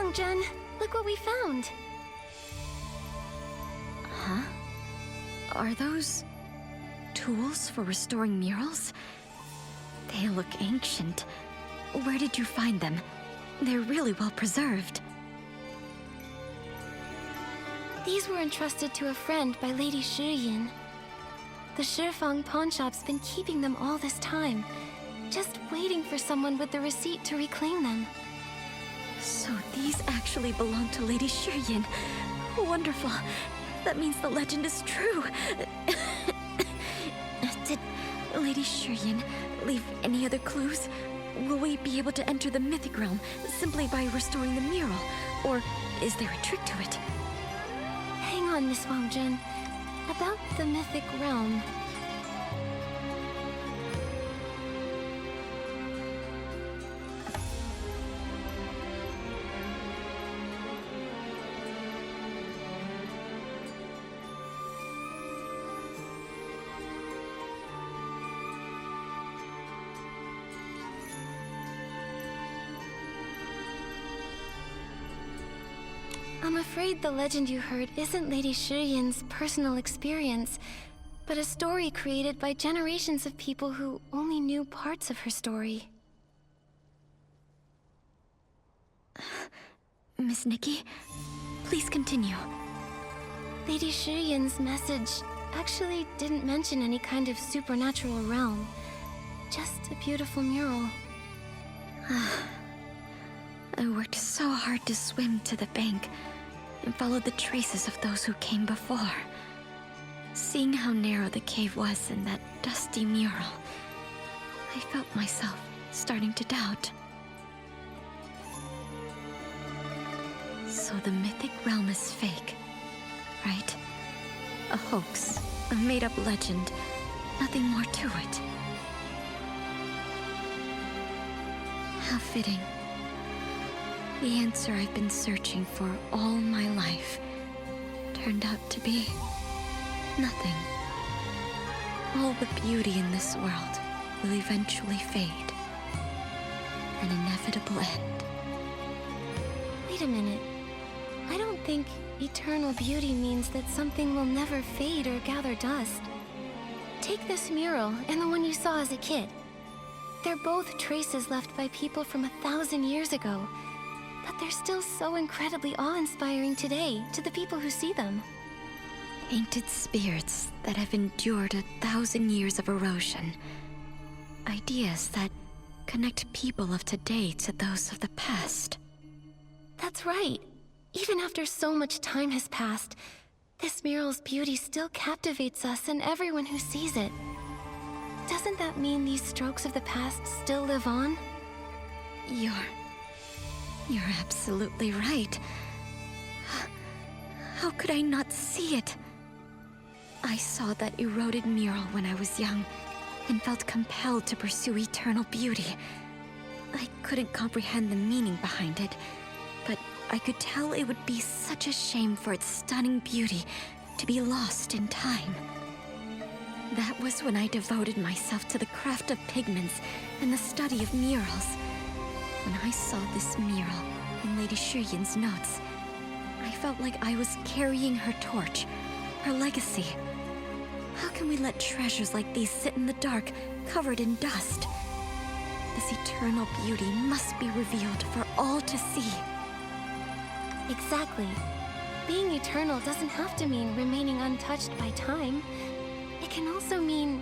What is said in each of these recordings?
Wangzhen, look what we found. Huh? Are those tools for restoring murals? They look ancient. Where did you find them? They're really well preserved. These were entrusted to a friend by Lady Shiyin. The Shifang pawn shop's been keeping them all this time, just waiting for someone with the receipt to reclaim them. So these actually belong to Lady Shiyin. Wonderful. That means the legend is true. Did Lady Shiyin leave any other clues? Will we be able to enter the mythic realm simply by restoring the mural? Or is there a trick to it? Hang on, Miss Wangzhen. About the mythic realm. I'm afraid the legend you heard isn't Lady Shiyin's personal experience, but a story created by generations of people who only knew parts of her story. Miss Nikki, please continue. Lady Shiyin's message actually didn't mention any kind of supernatural realm, just a beautiful mural. I worked so hard to swim to the bank and followed the traces of those who came before. Seeing how narrow the cave was in that dusty mural, I felt myself starting to doubt. So the mythic realm is fake, right? A hoax, a made-up legend, nothing more to it. How fitting. The answer I've been searching for all my life turned out to be nothing. All the beauty in this world will eventually fade. An inevitable end. Wait a minute. I don't think eternal beauty means that something will never fade or gather dust. Take this mural and the one you saw as a kid. They're both traces left by people from 1,000 years ago. But they're still so incredibly awe-inspiring today to the people who see them. Painted spirits that have endured 1,000 years of erosion. Ideas that connect people of today to those of the past. That's right. Even after so much time has passed, this mural's beauty still captivates us and everyone who sees it. Doesn't that mean these strokes of the past still live on? You're absolutely right. How could I not see it? I saw that eroded mural when I was young and felt compelled to pursue eternal beauty. I couldn't comprehend the meaning behind it, but I could tell it would be such a shame for its stunning beauty to be lost in time. That was when I devoted myself to the craft of pigments and the study of murals. When I saw this mural in Lady Shiyin's notes, I felt like I was carrying her torch, her legacy. How can we let treasures like these sit in the dark, covered in dust? This eternal beauty must be revealed for all to see. Exactly. Being eternal doesn't have to mean remaining untouched by time. It can also mean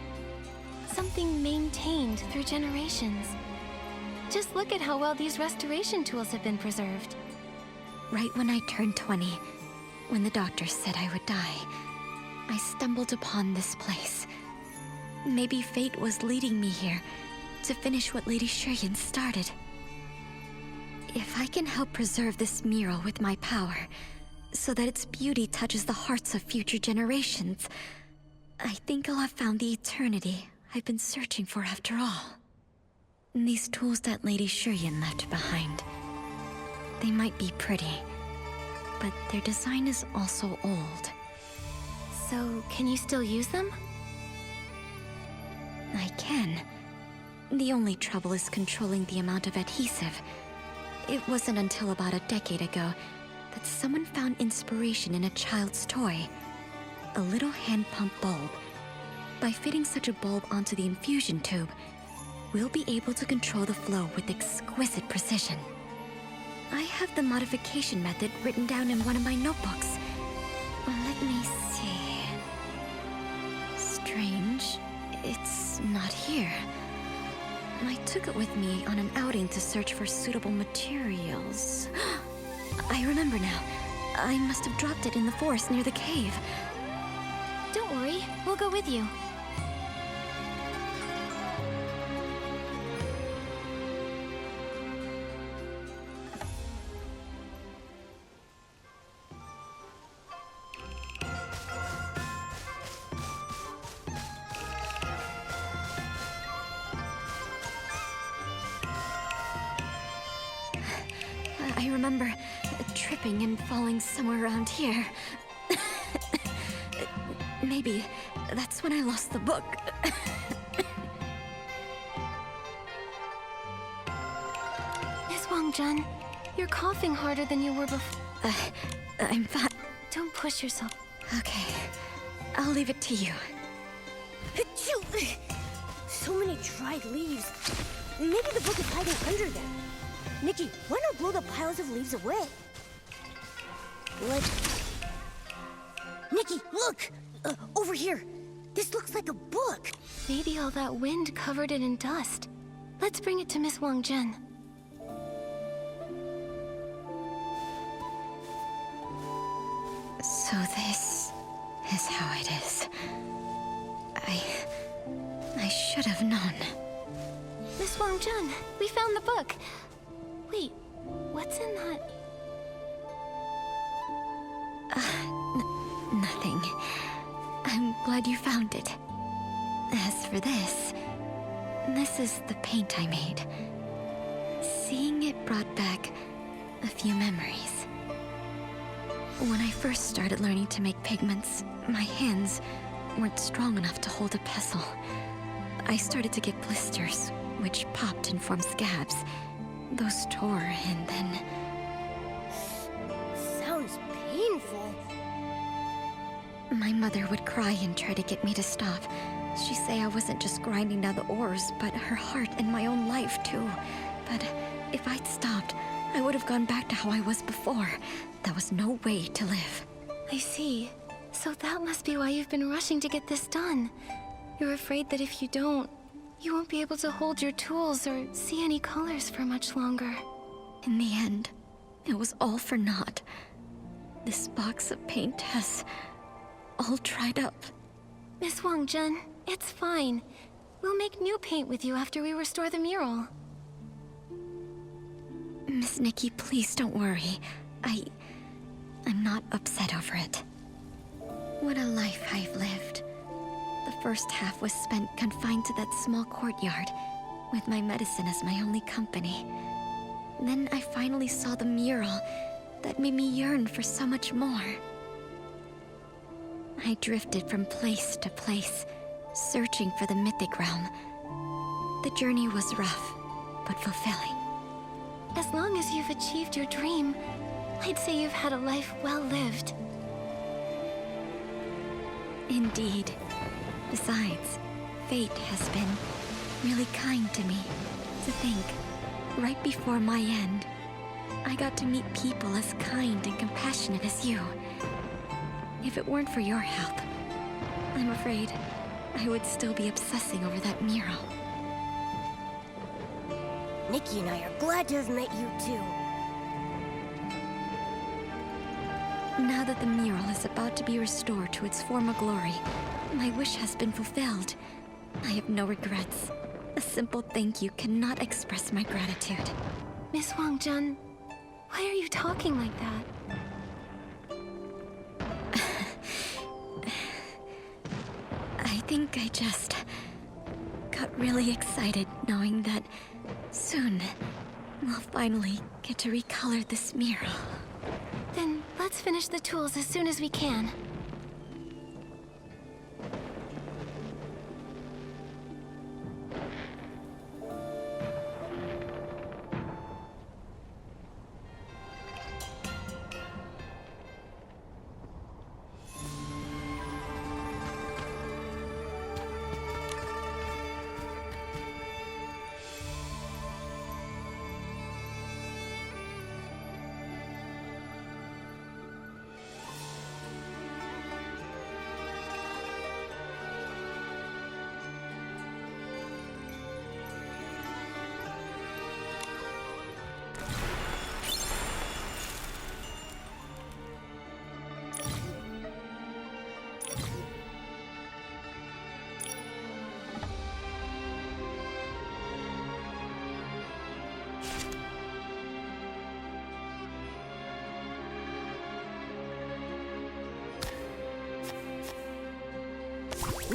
something maintained through generations. Just look at how well these restoration tools have been preserved. Right when I turned 20, when the doctor said I would die, I stumbled upon this place. Maybe fate was leading me here to finish what Lady Shiyin started. If I can help preserve this mural with my power, so that its beauty touches the hearts of future generations, I think I'll have found the eternity I've been searching for after all. These tools that Lady Shiyin left behind, they might be pretty, but their design is also old. So, can you still use them? I can. The only trouble is controlling the amount of adhesive. It wasn't until about a decade ago that someone found inspiration in a child's toy. A little hand pump bulb. By fitting such a bulb onto the infusion tube, we'll be able to control the flow with exquisite precision. I have the modification method written down in one of my notebooks. Let me see. Strange. It's not here. I took it with me on an outing to search for suitable materials. I remember now. I must have dropped it in the forest near the cave. Don't worry, we'll go with you. I remember tripping and falling somewhere around here. Maybe that's when I lost the book. Miss Wangjun, you're coughing harder than you were before. I'm fine. Don't push yourself. Okay, I'll leave it to you. Achoo! So many dried leaves. Maybe the book is hiding under them. Nikki, why not blow the piles of leaves away? Nikki, look! Over here. This looks like a book. Maybe all that wind covered it in dust. Let's bring it to Miss Wangjun. So this is how it is. I should have known. Miss Wangjun, we found the book. Wait, what's in that? Nothing. I'm glad you found it. As for this is the paint I made. Seeing it brought back a few memories. When I first started learning to make pigments, my hands weren't strong enough to hold a pestle. I started to get blisters, which popped and formed scabs. Those tore, and then... Sounds painful. My mother would cry and try to get me to stop. She'd say I wasn't just grinding down the ores, but her heart and my own life, too. But if I'd stopped, I would have gone back to how I was before. There was no way to live. I see. So that must be why you've been rushing to get this done. You're afraid that if you don't, you won't be able to hold your tools or see any colors for much longer. In the end, it was all for naught. This box of paint has all dried up. Miss Wangjun, it's fine. We'll make new paint with you after we restore the mural. Miss Nikki, please don't worry. I'm not upset over it. What a life I've lived. The first half was spent confined to that small courtyard, with my medicine as my only company. Then I finally saw the mural that made me yearn for so much more. I drifted from place to place, searching for the mythic realm. The journey was rough, but fulfilling. As long as you've achieved your dream, I'd say you've had a life well lived. Indeed. Besides, fate has been really kind to me. To think, right before my end, I got to meet people as kind and compassionate as you. If it weren't for your help, I'm afraid I would still be obsessing over that mural. Nikki and I are glad to have met you too. Now that the mural is about to be restored to its former glory, my wish has been fulfilled. I have no regrets. A simple thank you cannot express my gratitude. Miss Wangjun, why are you talking like that? I think I just got really excited knowing that soon we'll finally get to recolor this mural. Then let's finish the tools as soon as we can.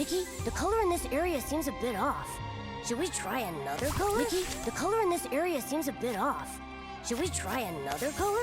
Nikki, the color in this area seems a bit off. Should we try another color? Nikki, the color in this area seems a bit off. Should we try another color?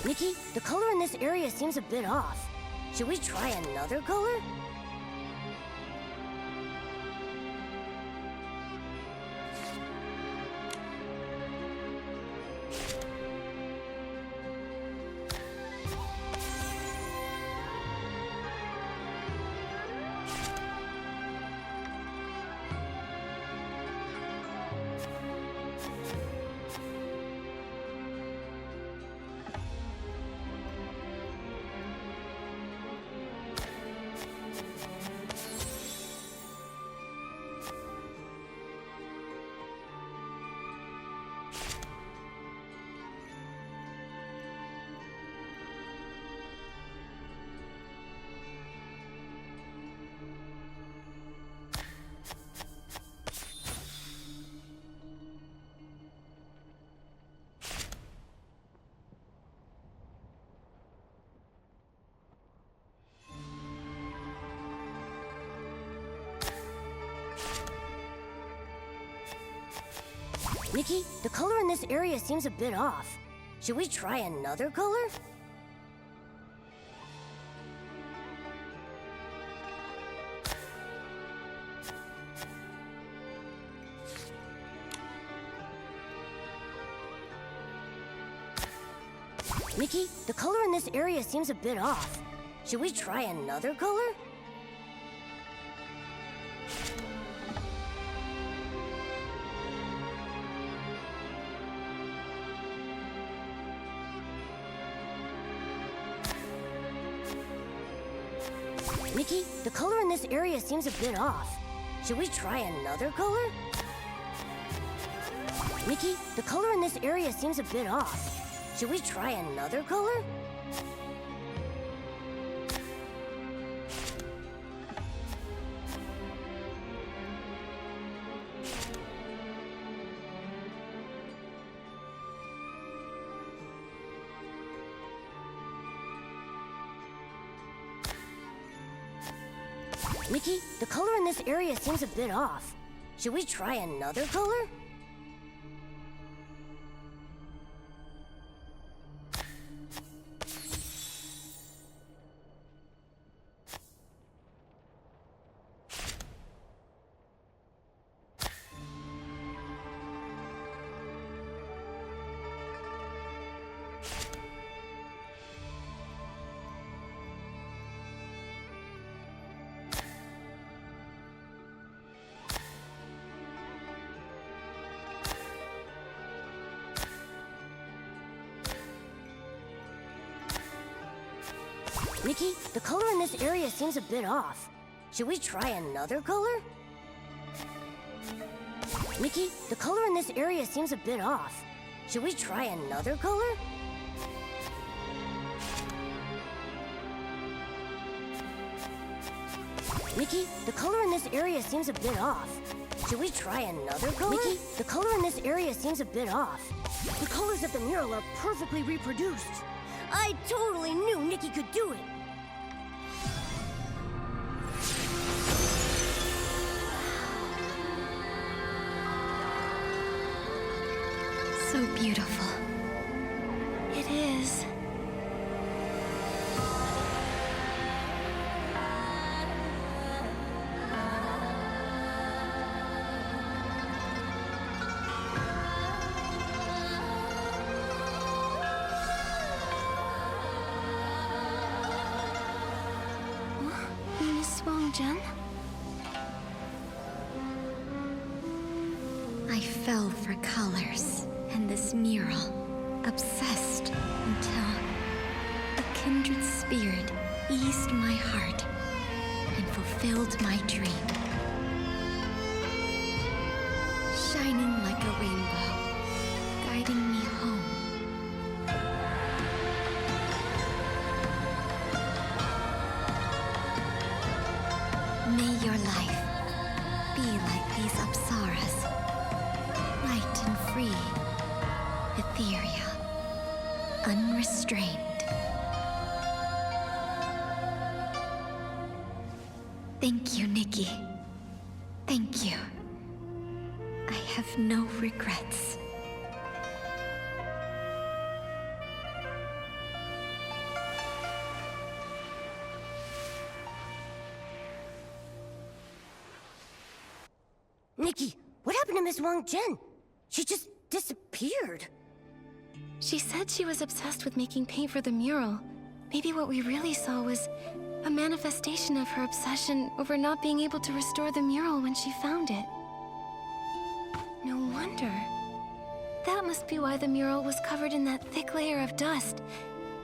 Nikki, the color in this area seems a bit off. Should we try another color? Nikki, the color in this area seems a bit off. Should we try another color? Nikki, the color in this area seems a bit off. Should we try another color? Nikki, the color in this area seems a bit off. Should we try another color? Nikki, the color in this area seems a bit off. Should we try another color? Nikki, the color in this area seems a bit off. Should we try another color? Nikki, the color in this area seems a bit off. Should we try another color? Nikki, the color in this area seems a bit off. Should we try another color? Nikki, the color in this area seems a bit off. Should we try another color? Nikki, the color in this area seems a bit off. The colors of the mural are perfectly reproduced. I totally knew Nikki could do it. beautiful. It is. Miss Wang-Jen? I fell for colors and this mural, obsessed until a kindred spirit eased my heart and fulfilled my dream. Shining like a rainbow, guiding me home. May your life be like these apsaras, light and free, ethereal, unrestrained. Thank you, Nikki. Thank you. I have no regrets. Nikki, what happened to Miss Wang-Jen? She just disappeared. She said she was obsessed with making paint for the mural. Maybe what we really saw was a manifestation of her obsession over not being able to restore the mural when she found it. No wonder. That must be why the mural was covered in that thick layer of dust,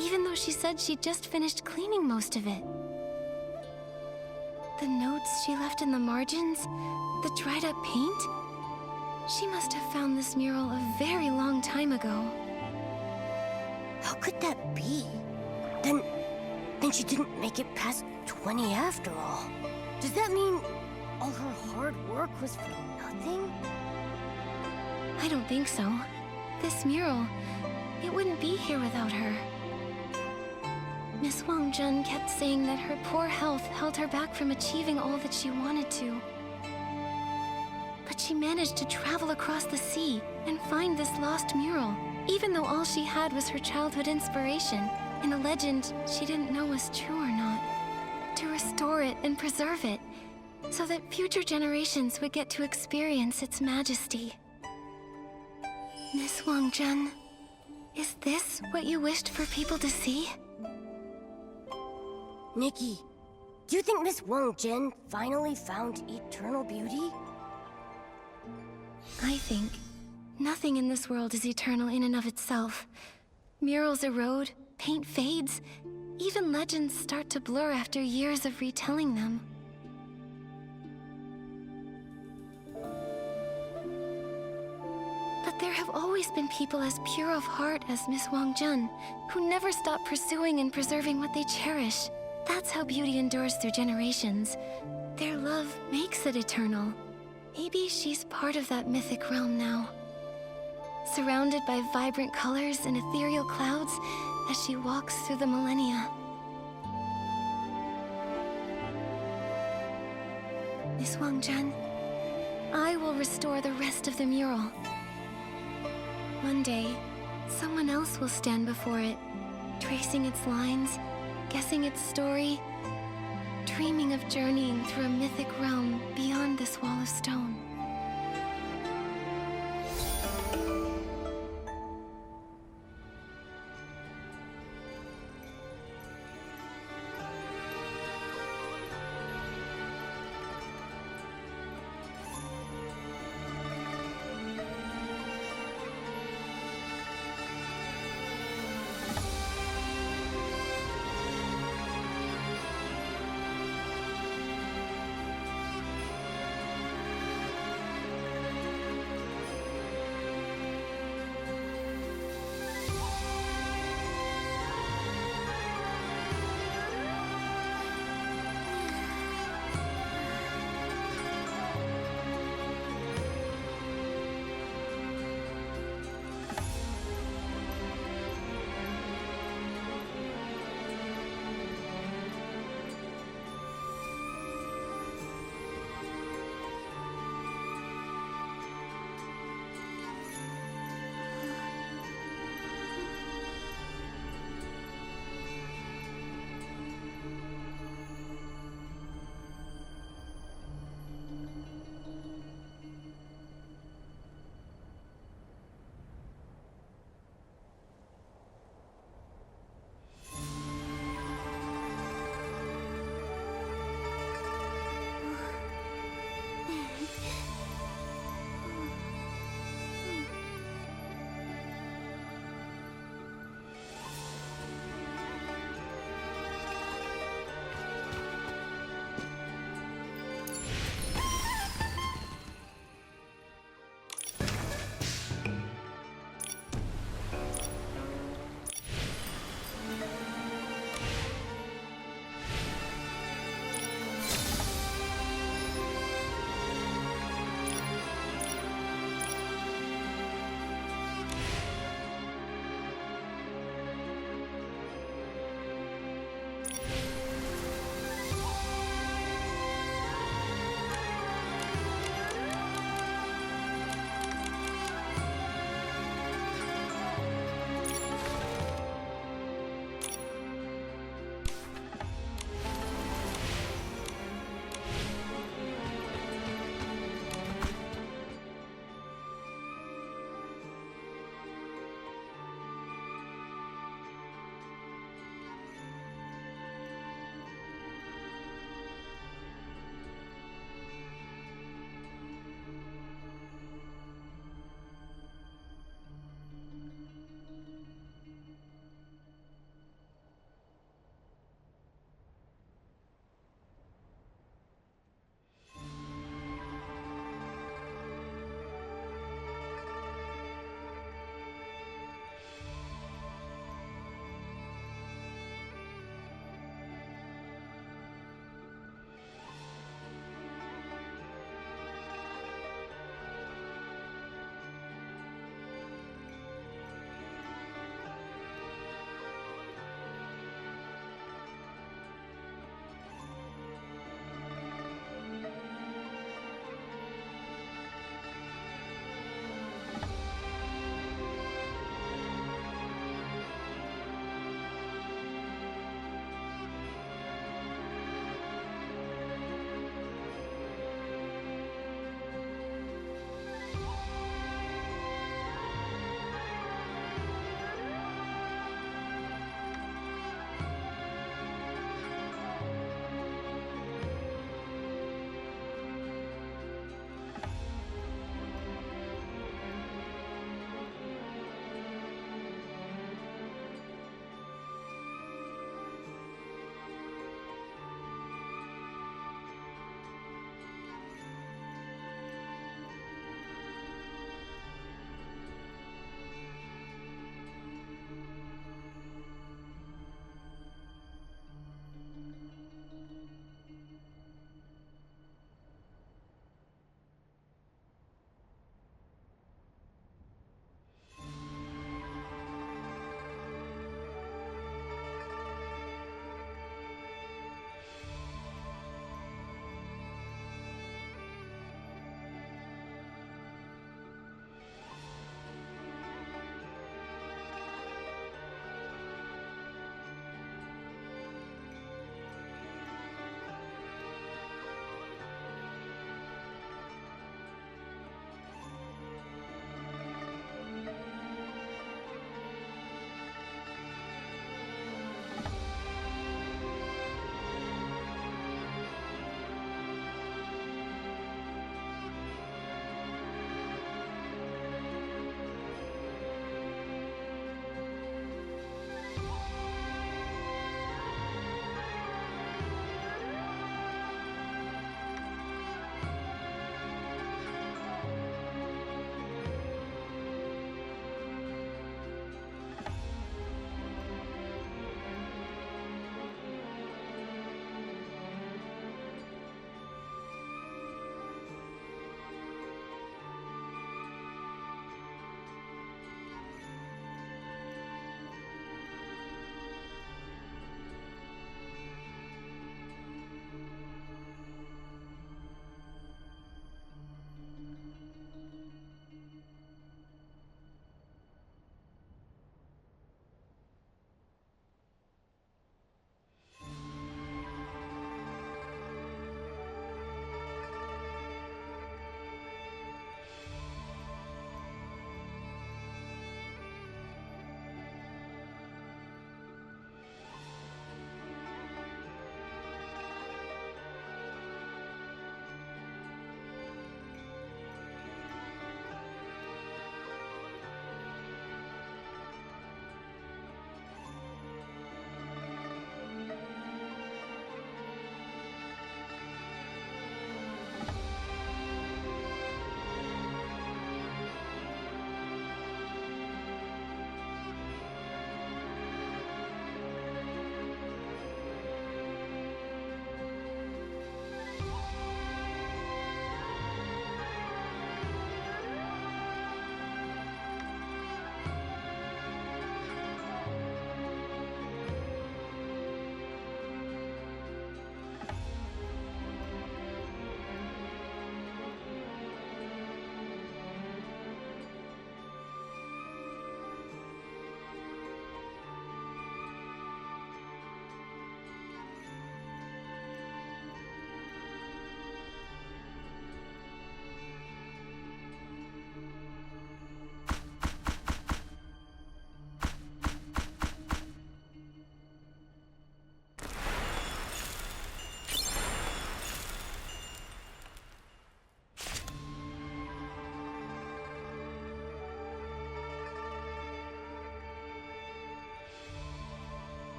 even though she said she'd just finished cleaning most of it. The notes she left in the margins, the dried up paint? She must have found this mural a very long time ago. How could that be? Then she didn't make it past 20 after all. Does that mean all her hard work was for nothing? I don't think so. This mural, it wouldn't be here without her. Miss Wang-Jen kept saying that her poor health held her back from achieving all that she wanted to. But she managed to travel across the sea and find this lost mural, even though all she had was her childhood inspiration and a legend she didn't know was true or not. To restore it and preserve it, so that future generations would get to experience its majesty. Miss Wang-Jen, is this what you wished for people to see? Nikki, do you think Miss Wang-Jen finally found eternal beauty? I think nothing in this world is eternal in and of itself. Murals erode, paint fades, even legends start to blur after years of retelling them. But there have always been people as pure of heart as Miss Wang-Jen, who never stop pursuing and preserving what they cherish. That's how beauty endures through generations. Their love makes it eternal. Maybe she's part of that mythic realm now. Surrounded by vibrant colors and ethereal clouds as she walks through the millennia. Miss Wang-Jen, I will restore the rest of the mural. One day, someone else will stand before it, tracing its lines, guessing its story, dreaming of journeying through a mythic realm beyond this wall of stone.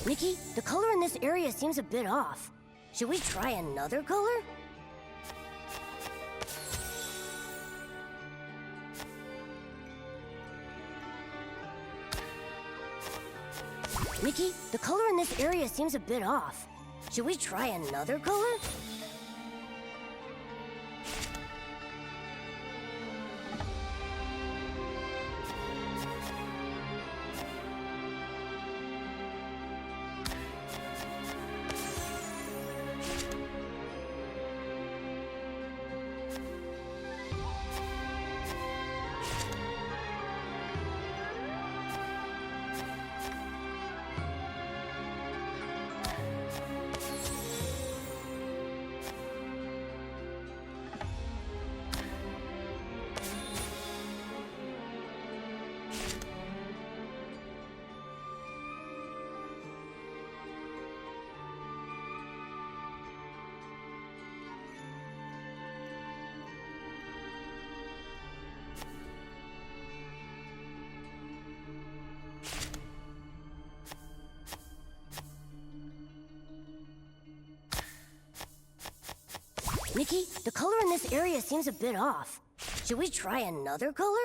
Mickey, the color in this area seems a bit off. Should we try another color? Mickey, the color in this area seems a bit off. Should we try another color? Mickey, the color in this area seems a bit off. Should we try another color?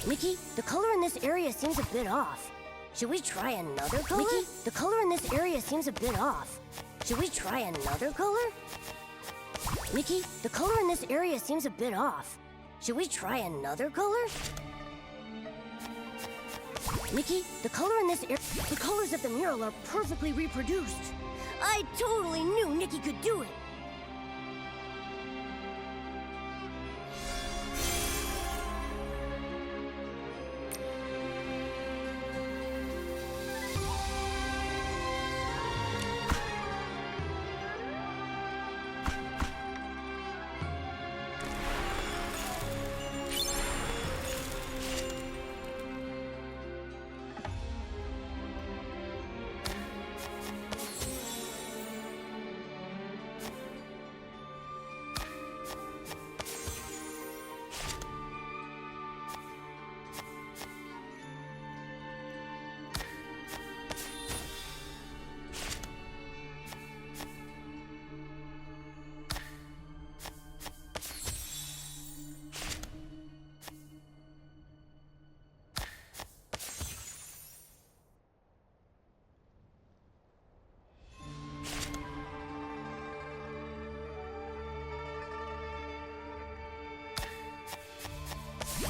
Mickey, the color in this area seems a bit off. Should we try another color? Mickey, the color in this area seems a bit off. Should we try another color? Mickey, the color in this area seems a bit off. Should we try another color? Mickey, the color in this area... The colors of the mural are perfectly reproduced. I totally knew Nikki could do it.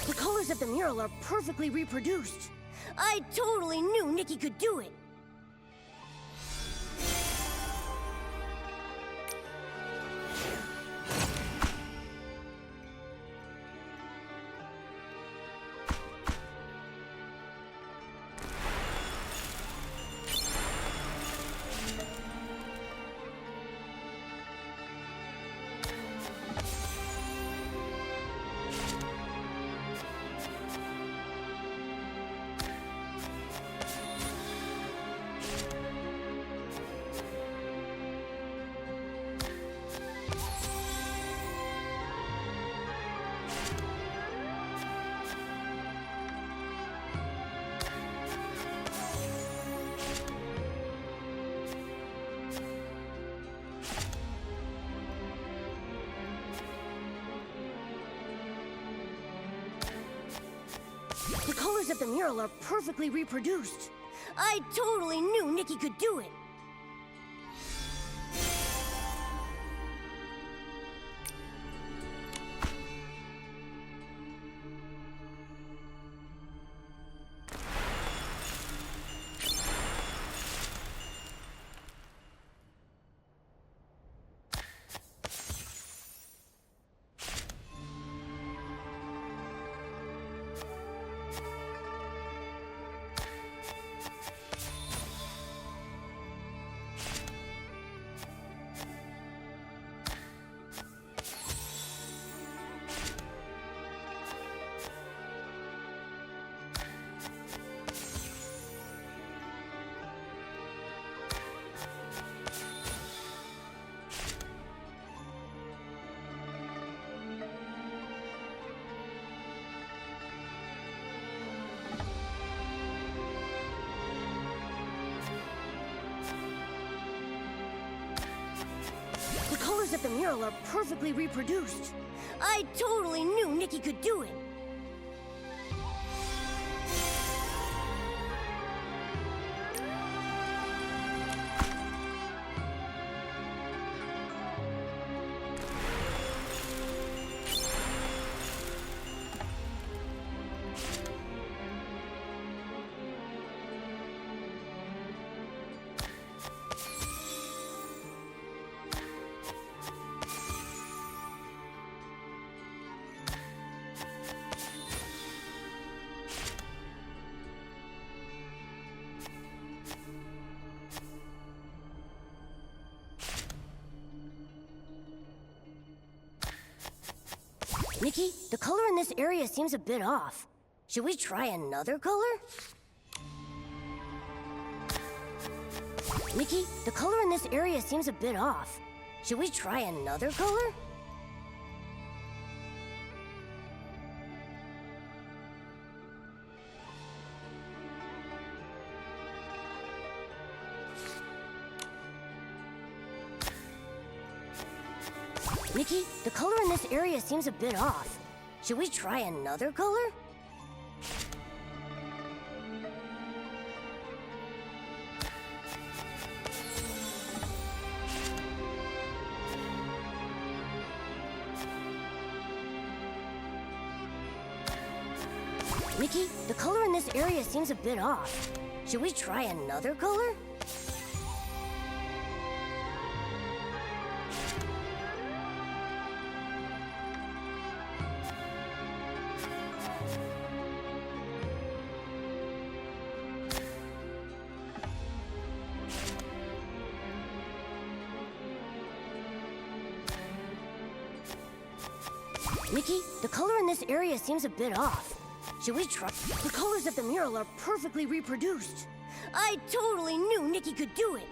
The colors of the mural are perfectly reproduced. I totally knew Nikki could do it. The colors of the mural are perfectly reproduced. I totally knew Nikki could do it. colors of the mural are perfectly reproduced. I totally knew Nikki could do it. Nikki, the color in this area seems a bit off. Should we try another color? Nikki, the color in this area seems a bit off. Should we try another color? Nikki, the color in this area seems a bit off. Should we try another color? Nikki, the color in this area seems a bit off. Should we try another color? Nikki, the color in this area seems a bit off. Should we try? The colors of the mural are perfectly reproduced. I totally knew Nikki could do it.